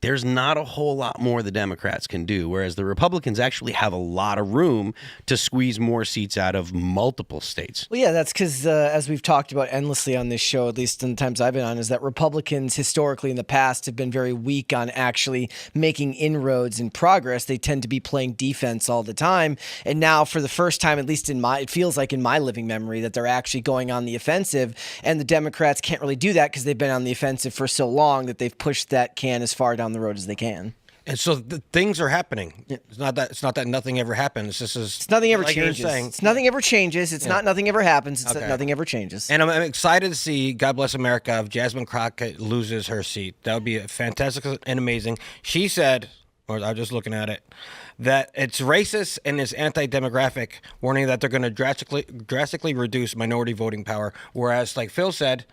there's not a whole lot more the Democrats can do, whereas the Republicans actually have a lot of room to squeeze more seats out of multiple states. Well, yeah, that's because, as we've talked about endlessly on this show, at least in the times I've been on, is that Republicans historically in the past have been very weak on actually making inroads and progress. They tend to be playing defense all the time. And now, for the first time, at least it feels like in my living memory, that they're actually going on the offensive. And the Democrats can't really do that because they've been on the offensive for so long that they've pushed that can as far down the road as they can. And so things are happening. Yeah. It's not that nothing ever happens. It's nothing ever changes. It's nothing ever changes. It's not nothing ever happens. It's that nothing ever changes. And I'm excited to see, God bless America, if Jasmine Crockett loses her seat. That would be fantastic and amazing. She said, or I was just looking at it, that it's racist and it's anti-demographic, warning that they're going to drastically reduce minority voting power. Whereas, like Phil said,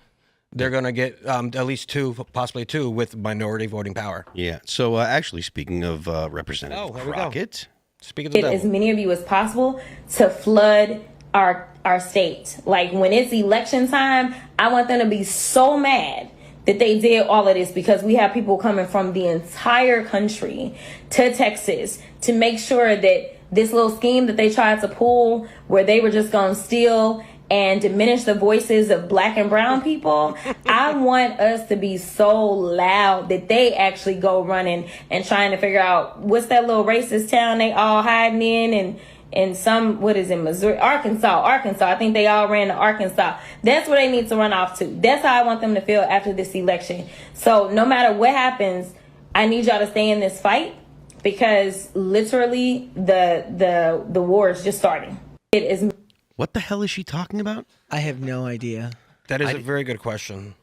they're going to get at least possibly two with minority voting power. Yeah. So actually, speaking of Representative Crockett, speaking of the devil, as many of you as possible to flood our state. Like when it's election time, I want them to be so mad that they did all of this, because we have people coming from the entire country to Texas to make sure that this little scheme that they tried to pull, where they were just going to steal and diminish the voices of Black and brown people, I want us to be so loud that they actually go running and trying to figure out what's that little racist town they all hiding in, and some, what is it, Missouri, Arkansas. I think they all ran to Arkansas. That's where they need to run off to. That's how I want them to feel after this election. So no matter what happens, I need y'all to stay in this fight, because literally the war is just starting. It is. What the hell is she talking about? I have no idea. That is a very good question.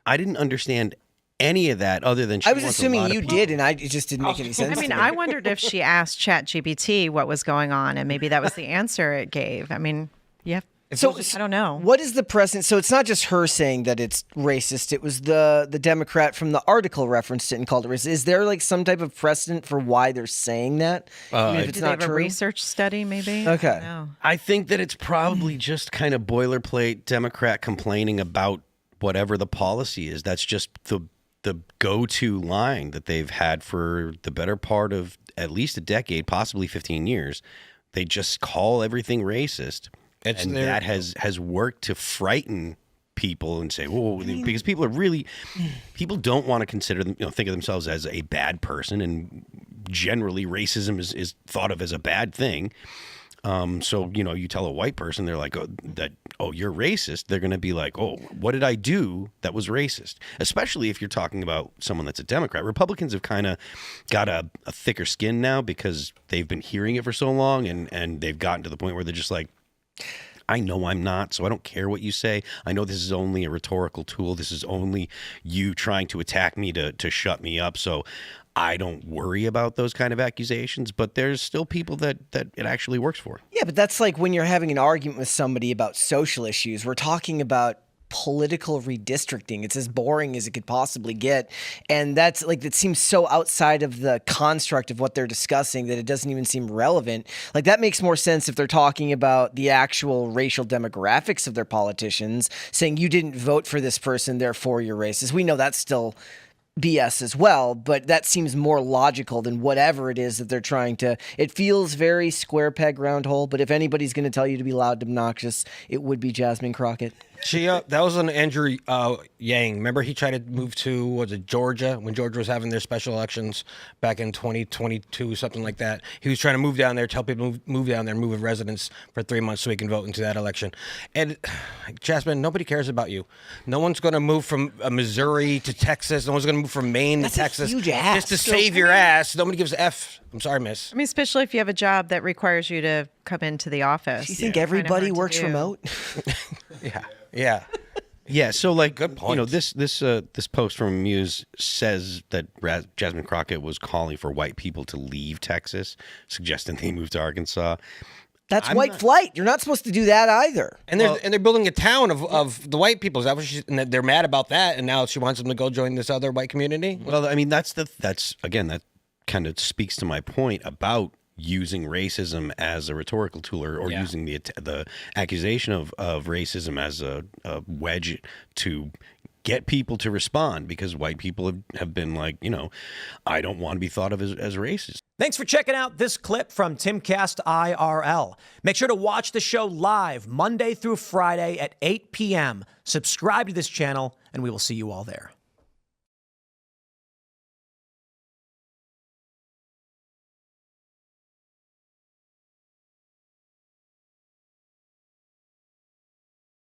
I didn't understand any of that other than she I was assuming you did, and it just didn't make any sense. I mean, to me. I wondered if she asked ChatGPT what was going on, and maybe that was the answer it gave. I mean, yeah. So I don't know. What is the precedent? So it's not just her saying that it's racist. It was the Democrat from the article referenced it and called it racist. Is there like some type of precedent for why they're saying that? If it's not true? A research study, maybe? Okay. I think that it's probably just kind of boilerplate Democrat complaining about whatever the policy is. That's just the go-to line that they've had for the better part of at least a decade, possibly 15 years. They just call everything racist. That has worked to frighten people and say, "Whoa," because people don't want to consider them, think of themselves as a bad person, and generally racism is thought of as a bad thing. So you tell a white person, they're like, "Oh, you're racist." They're going to be like, "Oh, what did I do that was racist?" Especially if you're talking about someone that's a Democrat. Republicans have kind of got a thicker skin now because they've been hearing it for so long, and they've gotten to the point where they're just like, I know I'm not, so I don't care what you say. I know this is only a rhetorical tool. This is only you trying to attack me to shut me up. So I don't worry about those kind of accusations. But there's still people that it actually works for. Yeah, but that's like when you're having an argument with somebody about social issues. We're talking about political redistricting. It's as boring as it could possibly get. And that's like, that seems so outside of the construct of what they're discussing that it doesn't even seem relevant. Like that makes more sense if they're talking about the actual racial demographics of their politicians, saying you didn't vote for this person, therefore you're racist. We know that's still BS as well, but that seems more logical than whatever it is that they're trying to. It feels very square peg round hole, but if anybody's going to tell you to be loud and obnoxious, it would be Jasmine Crockett. That was an Andrew Yang. Remember he tried to move to, Georgia, when Georgia was having their special elections back in 2022, something like that. He was trying to move down there, tell people to move down there, move with residence for 3 months so he can vote into that election. And Jasmine, nobody cares about you. No one's going to move from Missouri to Texas. No one's going to move from Maine to Texas. Huge ass. Just to save your ass. Nobody gives a F. I'm sorry, miss. I mean, especially if you have a job that requires you to come into the office. Do you think everybody works remote? Yeah. Yeah, so like, good point. This post from Muse says that Jasmine Crockett was calling for white people to leave Texas, suggesting they move to Arkansas. That's white flight. You're not supposed to do that either. And they're building a town of the white people. Is that what and they're mad about that? And now she wants them to go join this other white community? Well, I mean, that kind of speaks to my point about using racism as a rhetorical tool, or using the accusation of racism as a wedge to get people to respond, because white people have been like, I don't want to be thought of as racist. Thanks for checking out this clip from Timcast IRL. Make sure to watch the show live Monday through Friday at 8 p.m. Subscribe to this channel, and we will see you all there.